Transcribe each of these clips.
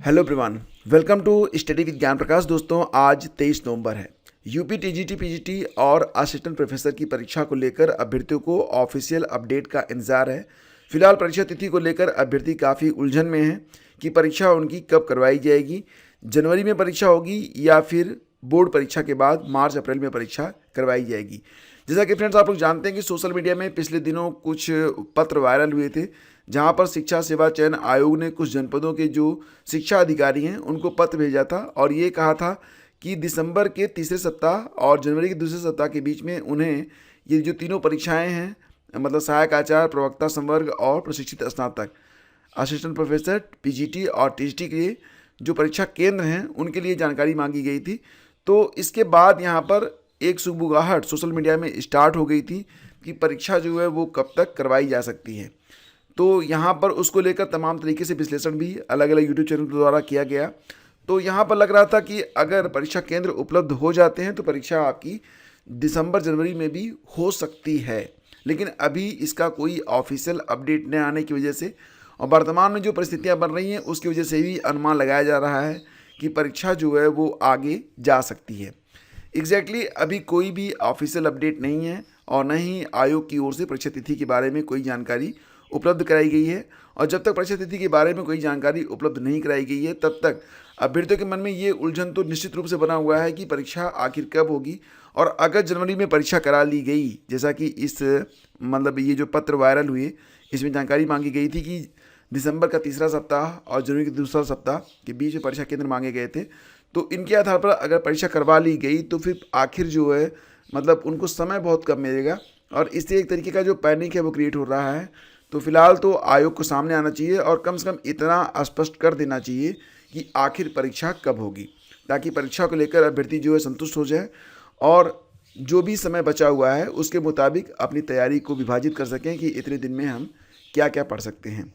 Hello everyone, welcome to study with Gyan Prakash. दोस्तों, आज 23 नवंबर है। यूपी टीजीटी पीजीटी और असिस्टेंट प्रोफेसर की परीक्षा को लेकर अभ्यर्थियों को ऑफिशियल अपडेट का इंतजार है। फिलहाल परीक्षा तिथि को लेकर अभ्यर्थी काफ़ी उलझन में हैं कि परीक्षा उनकी कब करवाई जाएगी। जनवरी में परीक्षा होगी या फिर बोर्ड परीक्षा के बाद मार्च अप्रैल में परीक्षा करवाई जाएगी। जैसा कि फ्रेंड्स आप लोग जानते हैं कि सोशल मीडिया में पिछले दिनों कुछ पत्र वायरल हुए थे, जहां पर शिक्षा सेवा चयन आयोग ने कुछ जनपदों के जो शिक्षा अधिकारी हैं उनको पत्र भेजा था और ये कहा था कि दिसंबर के तीसरे सप्ताह और जनवरी के दूसरे सप्ताह के बीच में उन्हें ये जो तीनों परीक्षाएं हैं, मतलब सहायक आचार्य, प्रवक्ता संवर्ग और प्रशिक्षित स्नातक, असिस्टेंट प्रोफेसर, पीजीटी और टीजीटी के लिए जो परीक्षा केंद्र हैं उनके लिए जानकारी मांगी गई थी। तो इसके बाद यहाँ पर एक सुगबुगाहट सोशल मीडिया में स्टार्ट हो गई थी कि परीक्षा जो है वो कब तक करवाई जा सकती है। तो यहाँ पर उसको लेकर तमाम तरीके से विश्लेषण भी अलग अलग यूट्यूब चैनल के द्वारा किया गया। तो यहाँ पर लग रहा था कि अगर परीक्षा केंद्र उपलब्ध हो जाते हैं तो परीक्षा आपकी दिसंबर जनवरी में भी हो सकती है, लेकिन अभी इसका कोई ऑफिशियल अपडेट न आने की वजह से और वर्तमान में जो परिस्थितियाँ बन रही हैं उसकी वजह से भी अनुमान लगाया जा रहा है कि परीक्षा जो है वो आगे जा सकती है। एग्जैक्टली अभी कोई भी ऑफिशियल अपडेट नहीं है और न ही आयोग की ओर से परीक्षा तिथि के बारे में कोई जानकारी उपलब्ध कराई गई है। और जब तक परीक्षा तिथि के बारे में कोई जानकारी उपलब्ध नहीं कराई गई है तब तक अभ्यर्थियों के मन में ये उलझन तो निश्चित रूप से बना हुआ है कि परीक्षा आखिर कब होगी। और अगर जनवरी में परीक्षा करा ली गई, जैसा कि इस मतलब ये जो पत्र वायरल हुए इसमें जानकारी मांगी गई थी कि दिसंबर का तीसरा सप्ताह और जनवरी का दूसरा सप्ताह के बीच में परीक्षा केंद्र मांगे गए थे, तो इनके आधार पर अगर परीक्षा करवा ली गई तो फिर आखिर जो है मतलब उनको समय बहुत कम मिलेगा और इससे एक तरीके का जो पैनिक है वो क्रिएट हो रहा है। तो फिलहाल तो आयोग को सामने आना चाहिए और कम से कम इतना स्पष्ट कर देना चाहिए कि आखिर परीक्षा कब होगी, ताकि परीक्षा को लेकर अभ्यर्थी जो है संतुष्ट हो जाए और जो भी समय बचा हुआ है उसके मुताबिक अपनी तैयारी को विभाजित कर सकें कि इतने दिन में हम क्या क्या पढ़ सकते हैं।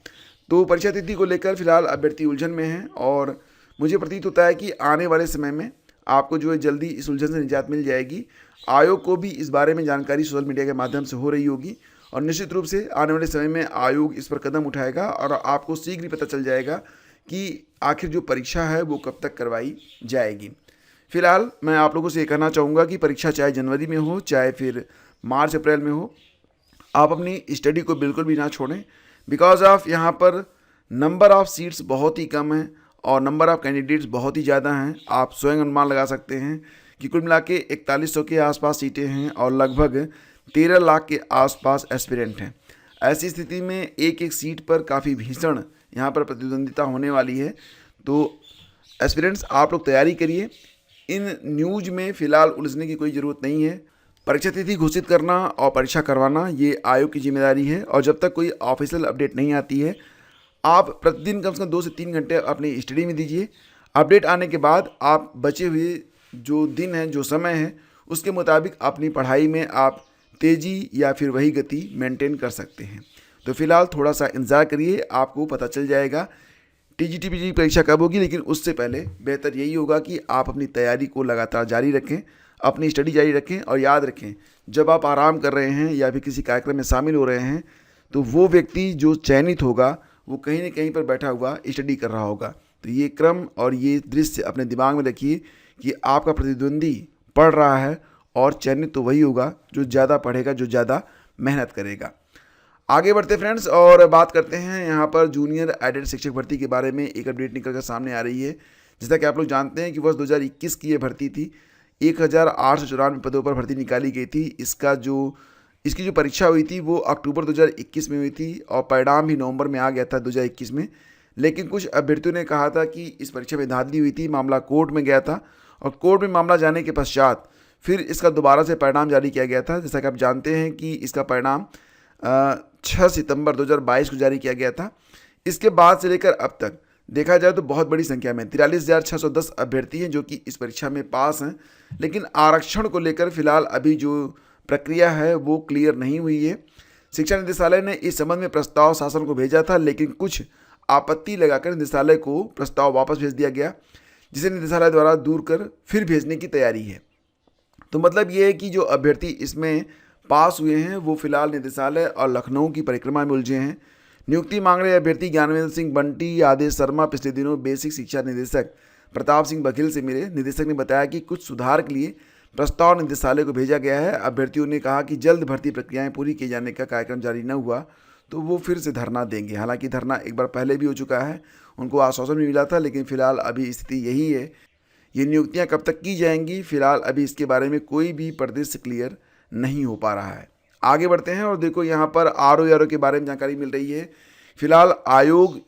तो परीक्षा तिथि को लेकर फिलहाल अभ्यर्थी उलझन में हैं और मुझे प्रतीत होता है कि आने वाले समय में आपको जो है जल्दी इस उलझन से निजात मिल जाएगी। आयोग को भी इस बारे में जानकारी सोशल मीडिया के माध्यम से हो रही होगी और निश्चित रूप से आने वाले समय में आयोग इस पर कदम उठाएगा और आपको शीघ्र ही पता चल जाएगा कि आखिर जो परीक्षा है वो कब तक करवाई जाएगी। फिलहाल मैं आप लोगों से ये कहना चाहूँगा कि परीक्षा चाहे जनवरी में हो चाहे फिर मार्च अप्रैल में हो, आप अपनी स्टडी को बिल्कुल भी ना छोड़ें। बिकॉज ऑफ यहाँ पर नंबर ऑफ़ सीट्स बहुत ही कम है और नंबर ऑफ़ कैंडिडेट्स बहुत ही ज़्यादा हैं। आप स्वयं अनुमान लगा सकते हैं कि कुल मिला के 4100 के आसपास सीटें हैं और लगभग 13 लाख के आसपास एस्पिरेंट हैं। ऐसी स्थिति में एक एक सीट पर काफ़ी भीषण यहाँ पर प्रतिद्वंदिता होने वाली है। तो एस्पिरेंट्स आप लोग तैयारी करिए, इन न्यूज़ में फ़िलहाल उलझने की कोई ज़रूरत नहीं है। परीक्षा तिथि घोषित करना और परीक्षा करवाना ये आयोग की जिम्मेदारी है और जब तक कोई ऑफिशियल अपडेट नहीं आती है आप प्रतिदिन कम से कम 2 से 3 घंटे अपनी स्टडी में दीजिए। अपडेट आने के बाद आप बचे हुए जो दिन हैं, जो समय है, उसके मुताबिक अपनी पढ़ाई में आप तेज़ी या फिर वही गति मेंटेन कर सकते हैं। तो फिलहाल थोड़ा सा इंतज़ार करिए, आपको पता चल जाएगा टीजीटी पीजी परीक्षा कब होगी। लेकिन उससे पहले बेहतर यही होगा कि आप अपनी तैयारी को लगातार जारी रखें, अपनी स्टडी जारी रखें और याद रखें जब आप आराम कर रहे हैं या फिर किसी कार्यक्रम में शामिल हो रहे हैं तो वो व्यक्ति जो चयनित होगा वो कहीं न कहीं पर बैठा हुआ स्टडी कर रहा होगा। तो ये क्रम और ये दृश्य अपने दिमाग में रखिए कि आपका प्रतिद्वंदी पढ़ रहा है और चयनित तो वही होगा जो ज़्यादा पढ़ेगा, जो ज़्यादा मेहनत करेगा। आगे बढ़ते फ्रेंड्स और बात करते हैं यहाँ पर जूनियर एडेड शिक्षक भर्ती के बारे में एक अपडेट निकल कर सामने आ रही है। जैसा कि आप लोग जानते हैं कि वर्ष 2021 की ये भर्ती थी, 1894 पदों पर भर्ती निकाली गई थी। इसकी जो परीक्षा हुई थी वो अक्टूबर 2021 में हुई थी और परिणाम भी नवंबर में आ गया था 2021 में। लेकिन कुछ अभ्यर्थियों ने कहा था कि इस परीक्षा में धांधली हुई थी, मामला कोर्ट में गया था और कोर्ट में मामला जाने के पश्चात फिर इसका दोबारा से परिणाम जारी किया गया था। जैसा कि आप जानते हैं कि इसका परिणाम 6 सितंबर 2022 को जारी किया गया था। इसके बाद से लेकर अब तक देखा जाए तो बहुत बड़ी संख्या में 43,610 अभ्यर्थी हैं जो कि इस परीक्षा में पास हैं। लेकिन आरक्षण को लेकर फिलहाल अभी जो प्रक्रिया है वो क्लियर नहीं हुई है। शिक्षा निदेशालय ने इस संबंध में प्रस्ताव शासन को भेजा था, लेकिन कुछ आपत्ति लगाकर निदेशालय को प्रस्ताव वापस भेज दिया गया, जिसे निदेशालय द्वारा दूर कर फिर भेजने की तैयारी है। तो मतलब ये है कि जो अभ्यर्थी इसमें पास हुए हैं वो फिलहाल निदेशालय और लखनऊ की परिक्रमा में उलझे हैं। नियुक्ति मांग रहे अभ्यर्थी ज्ञानवेंद्र सिंह बंटी आदेश शर्मा पिछले दिनों बेसिक शिक्षा निदेशक प्रताप सिंह बघेल से मिले। निदेशक ने बताया कि कुछ सुधार के लिए प्रस्ताव निदेशालय को भेजा गया है। अभ्यर्थियों ने कहा कि जल्द भर्ती प्रक्रियाएं पूरी किए जाने का कार्यक्रम जारी न हुआ तो वो फिर से धरना देंगे। हालांकि धरना एक बार पहले भी हो चुका है, उनको आश्वासन भी मिला था, लेकिन फिलहाल अभी स्थिति यही है। ये नियुक्तियां कब तक की जाएंगी, फिलहाल अभी इसके बारे में कोई भी परिदृश्य क्लियर नहीं हो पा रहा है। आगे बढ़ते हैं और देखो यहाँ पर आरओ के बारे में जानकारी मिल रही है। फिलहाल आयोग,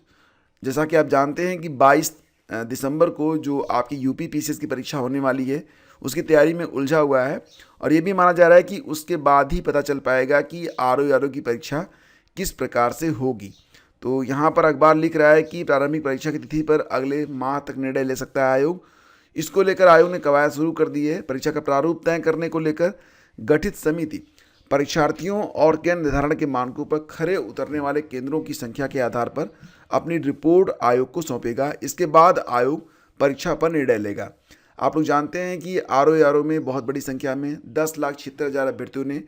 जैसा कि आप जानते हैं कि 22 दिसंबर को जो आपकी यूपी पीसीएस की परीक्षा होने वाली है उसकी तैयारी में उलझा हुआ है, और ये भी माना जा रहा है कि उसके बाद ही पता चल पाएगा कि आरओ की परीक्षा किस प्रकार से होगी। तो यहाँ पर अखबार लिख रहा है कि प्रारंभिक परीक्षा की तिथि पर अगले माह तक निर्णय ले सकता है आयोग। इसको लेकर आयोग ने कवायद शुरू कर दी है। परीक्षा का प्रारूप तय करने को लेकर गठित समिति परीक्षार्थियों और केंद्र निर्धारण के मानकों पर खरे उतरने वाले केंद्रों की संख्या के आधार पर अपनी रिपोर्ट आयोग को सौंपेगा। इसके बाद आयोग परीक्षा पर निर्णय लेगा। आप लोग जानते हैं कि आरओ में बहुत बड़ी संख्या में 10,76,000 अभ्यर्थियों ने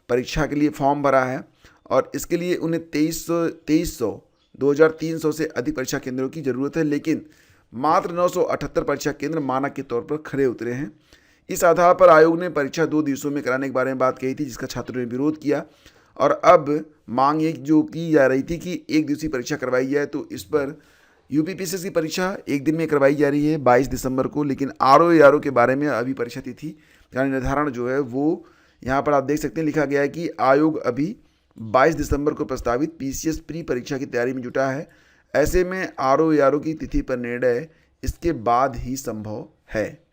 परीक्षा के लिए फॉर्म भरा है, और इसके लिए उन्हें 2300 से अधिक परीक्षा केंद्रों की ज़रूरत है, लेकिन मात्र 978 परीक्षा केंद्र मानक के तौर पर खरे उतरे हैं। इस आधार पर आयोग ने परीक्षा 2 दिवसों में कराने के बारे में बात कही थी, जिसका छात्रों ने विरोध किया, और अब मांग एक जो की जा रही थी कि 1 दिवसीय परीक्षा करवाई जाए। तो इस पर यूपी पीसीएस की परीक्षा 1 दिन में करवाई जा रही है 22 दिसंबर को, लेकिन आरओ के बारे में अभी परीक्षा तिथि यानी निर्धारण जो है वो यहाँ पर आप देख सकते हैं लिखा गया है कि आयोग अभी 22 दिसंबर को प्रस्तावित पीसीएस प्री परीक्षा की तैयारी में जुटा है। ऐसे में आरओ की तिथि पर निर्णय इसके बाद ही संभव है।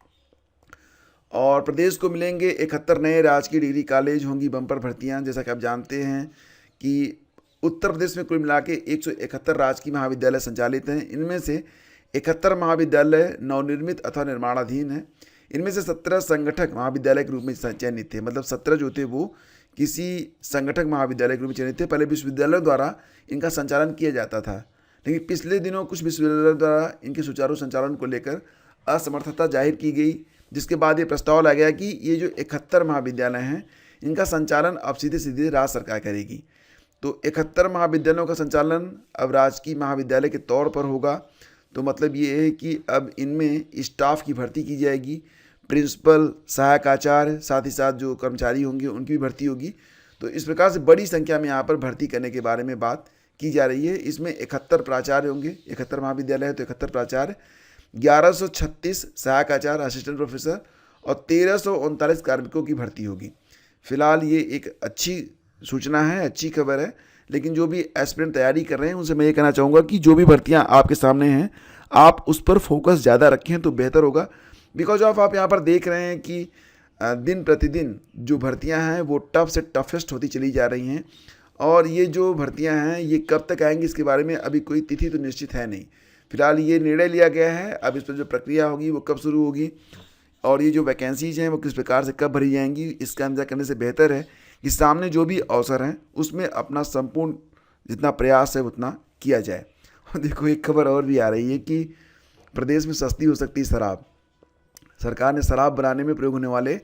और प्रदेश को मिलेंगे 71 नए राजकीय डिग्री कॉलेज, होंगी बम्पर भर्तियां। जैसा कि आप जानते हैं कि उत्तर प्रदेश में कुल मिला के 171 राजकीय महाविद्यालय संचालित हैं। इनमें से 71 महाविद्यालय नवनिर्मित अथवा निर्माणाधीन हैं। इनमें से 17 संगठक महाविद्यालय के रूप में चयनित थे, मतलब 17 जो थे वो किसी संगठक महाविद्यालय के रूप में चयनित थे। पहले विश्वविद्यालयों द्वारा इनका संचालन किया जाता था, लेकिन पिछले दिनों कुछ विश्वविद्यालयों द्वारा इनके सुचारू संचालन को लेकर असमर्थता जाहिर की गई, जिसके बाद ये प्रस्ताव लाया गया कि ये जो 71 महाविद्यालय हैं इनका संचालन अब सीधे सीधे राज्य सरकार करेगी। तो 71 महाविद्यालयों का संचालन अब राजकीय महाविद्यालय के तौर पर होगा। तो मतलब ये है कि अब इनमें स्टाफ की भर्ती की जाएगी, प्रिंसिपल, सहायक आचार्य, साथ ही साथ जो कर्मचारी होंगे उनकी भी भर्ती होगी। तो इस प्रकार से बड़ी संख्या में यहाँ पर भर्ती करने के बारे में बात की जा रही है। इसमें 71 प्राचार्य होंगे, 71 महाविद्यालय है तो 71 प्राचार्य, 1136 सहायक आचार्य असिस्टेंट प्रोफेसर और 1339 कार्मिकों की भर्ती होगी। फिलहाल ये एक अच्छी सूचना है, अच्छी खबर है, लेकिन जो भी एस्पिरेंट तैयारी कर रहे हैं उनसे मैं ये कहना चाहूँगा कि जो भी भर्तियाँ आपके सामने हैं आप उस पर फोकस ज़्यादा रखें तो बेहतर होगा। बिकॉज ऑफ आप यहाँ पर देख रहे हैं कि दिन प्रतिदिन जो भर्तियाँ हैं वो टफ से टफेस्ट होती चली जा रही हैं, और ये जो भर्तियाँ हैं ये कब तक आएंगी इसके बारे में अभी कोई तिथि तो निश्चित है नहीं। फिलहाल ये निर्णय लिया गया है, अब इस पर जो प्रक्रिया होगी वो कब शुरू होगी और ये जो वैकेंसीज हैं वो किस प्रकार से कब भरी जाएंगी, इसका इंतजार करने से बेहतर है कि सामने जो भी अवसर हैं उसमें अपना संपूर्ण जितना प्रयास है उतना किया जाए। और देखो एक खबर और भी आ रही है कि प्रदेश में सस्ती हो सकती है शराब। सरकार ने शराब बनाने में प्रयोग होने वाले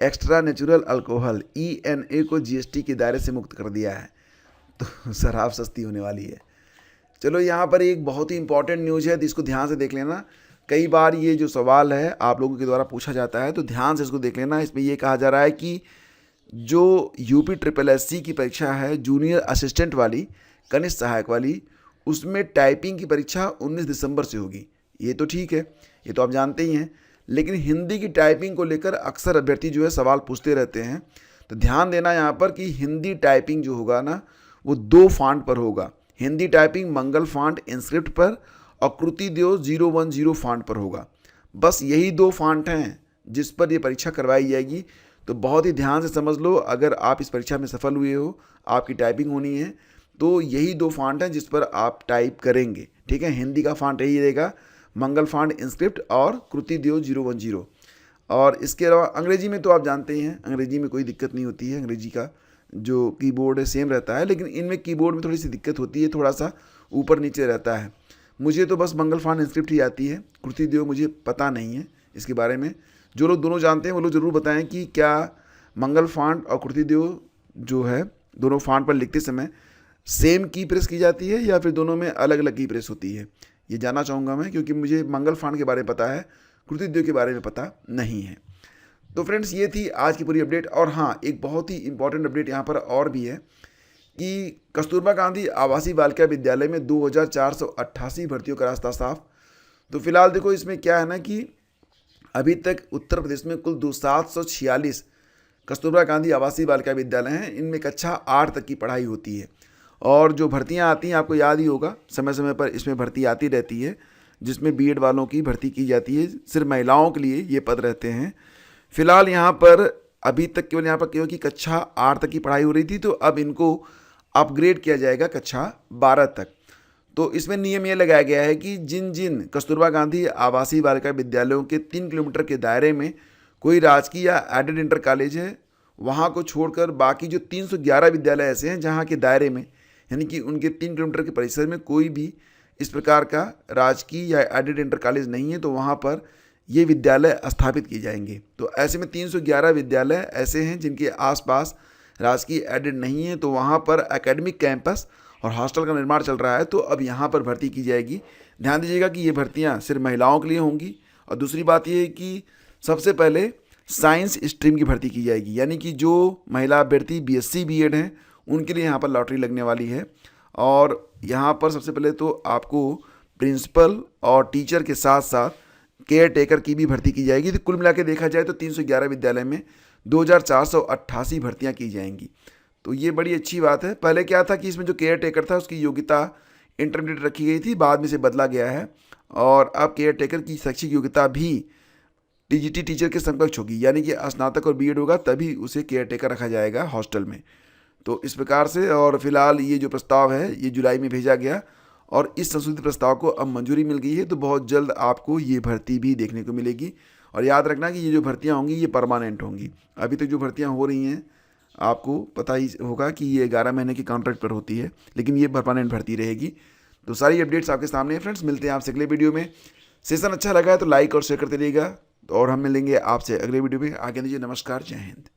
एक्स्ट्रा नेचुरल अल्कोहल ENA को GST के दायरे से मुक्त कर दिया है, तो शराब सस्ती होने वाली है। चलो यहाँ पर एक बहुत ही इंपॉर्टेंट न्यूज़ है, तो इसको ध्यान से देख लेना। कई बार ये जो सवाल है आप लोगों के द्वारा पूछा जाता है, तो ध्यान से इसको देख लेना। इसमें ये कहा जा रहा है कि जो यूपी SSSC की परीक्षा है जूनियर असिस्टेंट वाली, कनिष्ठ सहायक वाली, उसमें टाइपिंग की परीक्षा 19 दिसंबर से होगी। ये तो ठीक है, ये तो आप जानते ही हैं, लेकिन हिंदी की टाइपिंग को लेकर अक्सर अभ्यर्थी जो है सवाल पूछते रहते हैं। तो ध्यान देना यहाँ पर कि हिंदी टाइपिंग जो होगा ना वो 2 फॉन्ट पर होगा। हिंदी टाइपिंग मंगल फॉन्ट इंस्क्रिप्ट पर और कृति देव 010 फॉन्ट पर होगा। बस यही 2 फॉन्ट हैं जिस पर ये परीक्षा करवाई जाएगी। तो बहुत ही ध्यान से समझ लो, अगर आप इस परीक्षा में सफल हुए हो, आपकी टाइपिंग होनी है, तो यही 2 फॉन्ट हैं जिस पर आप टाइप करेंगे। ठीक है, हिंदी का फॉन्ट यही रहेगा, मंगल फॉन्ट इंस्क्रिप्ट और कृति देव 010। और इसके अलावा अंग्रेजी में तो आप जानते ही हैं, अंग्रेजी में कोई दिक्कत नहीं होती है। अंग्रेजी का जो कीबोर्ड है सेम रहता है, लेकिन इनमें कीबोर्ड में थोड़ी सी दिक्कत होती है, थोड़ा सा ऊपर नीचे रहता है। मुझे तो बस मंगल फॉन्ट इंस्क्रिप्ट ही आती है, कृति देव मुझे पता नहीं है इसके बारे में। जो लोग दोनों जानते हैं वो लोग ज़रूर बताएं कि क्या मंगल फॉन्ट और कृति देव जो है दोनों फॉन्ट पर लिखते समय सेम की प्रेस की जाती है या फिर दोनों में अलग अलग की प्रेस होती है, ये जानना चाहूँगा मैं, क्योंकि मुझे मंगल फांड के बारे में पता है, कृतिद्वय के बारे में पता नहीं है। तो फ्रेंड्स ये थी आज की पूरी अपडेट। और हाँ, एक बहुत ही इंपॉर्टेंट अपडेट यहाँ पर और भी है कि कस्तूरबा गांधी आवासीय बालिका विद्यालय में 2488 भर्तियों का रास्ता साफ। तो फिलहाल देखो इसमें क्या है ना कि अभी तक उत्तर प्रदेश में कुल 746 कस्तूरबा गांधी आवासीय बालिका विद्यालय हैं। इनमें कक्षा 8 तक की पढ़ाई होती है और जो भर्तियां आती हैं आपको याद ही होगा, समय समय पर इसमें भर्ती आती रहती है, जिसमें बीएड वालों की भर्ती की जाती है। सिर्फ महिलाओं के लिए ये पद रहते हैं। फिलहाल यहाँ पर अभी तक केवल यहाँ पर केवल कि कक्षा 8 तक की पढ़ाई हो रही थी, तो अब इनको अपग्रेड किया जाएगा कक्षा 12 तक। तो इसमें नियम ये लगाया गया है कि जिन जिन कस्तूरबा गांधी आवासीय बालिका विद्यालयों के 3 किलोमीटर के दायरे में कोई राजकीय या एडेड इंटर कॉलेज है, वहाँ को छोड़कर बाकी जो 311 विद्यालय ऐसे हैं जहाँ के दायरे में, यानी कि उनके 3 किलोमीटर के परिसर में कोई भी इस प्रकार का राजकीय या एडेड इंटर कॉलेज नहीं है, तो वहाँ पर ये विद्यालय स्थापित किए जाएंगे। तो ऐसे में 311 विद्यालय ऐसे हैं जिनके आसपास राजकीय एडेड नहीं है, तो वहाँ पर एकेडमिक कैंपस और हॉस्टल का निर्माण चल रहा है। तो अब यहाँ पर भर्ती की जाएगी। ध्यान दीजिएगा कि ये भर्तियाँ सिर्फ महिलाओं के लिए होंगी। और दूसरी बात ये है कि सबसे पहले साइंस स्ट्रीम की भर्ती की जाएगी, यानी कि जो महिला अभ्यर्थी बीएससी बीएड हैं उनके लिए यहाँ पर लॉटरी लगने वाली है। और यहाँ पर सबसे पहले तो आपको प्रिंसिपल और टीचर के साथ साथ केयर टेकर की भी भर्ती की जाएगी। तो कुल मिला के देखा जाए तो 311 विद्यालय में 2488 भर्तियाँ की जाएंगी। तो ये बड़ी अच्छी बात है। पहले क्या था कि इसमें जो केयर टेकर था उसकी योग्यता इंटरमीडिएट रखी गई थी, बाद में से बदला गया है और अब केयर टेकर की शैक्षिक योग्यता भी टीजीटी टीचर के समकक्ष होगी, यानी कि स्नातक और बीएड होगा तभी उसे केयर टेकर रखा जाएगा हॉस्टल में। तो इस प्रकार से, और फिलहाल ये जो प्रस्ताव है ये जुलाई में भेजा गया और इस संशोधित प्रस्ताव को अब मंजूरी मिल गई है। तो बहुत जल्द आपको ये भर्ती भी देखने को मिलेगी। और याद रखना कि ये जो भर्तियाँ होंगी ये परमानेंट होंगी। अभी तक जो भर्तियाँ हो रही हैं आपको पता ही होगा कि ये 11 महीने की कॉन्ट्रैक्ट पर होती है, लेकिन ये परमानेंट भर्ती रहेगी। तो सारी अपडेट्स आपके सामने हैं फ्रेंड्स। मिलते हैं आपसे अगले वीडियो में। सेशन अच्छा लगा है तो लाइक और शेयर करते रहिएगा और हम मिलेंगे आपसे अगले वीडियो में। आगे दीजिए, नमस्कार, जय हिंद।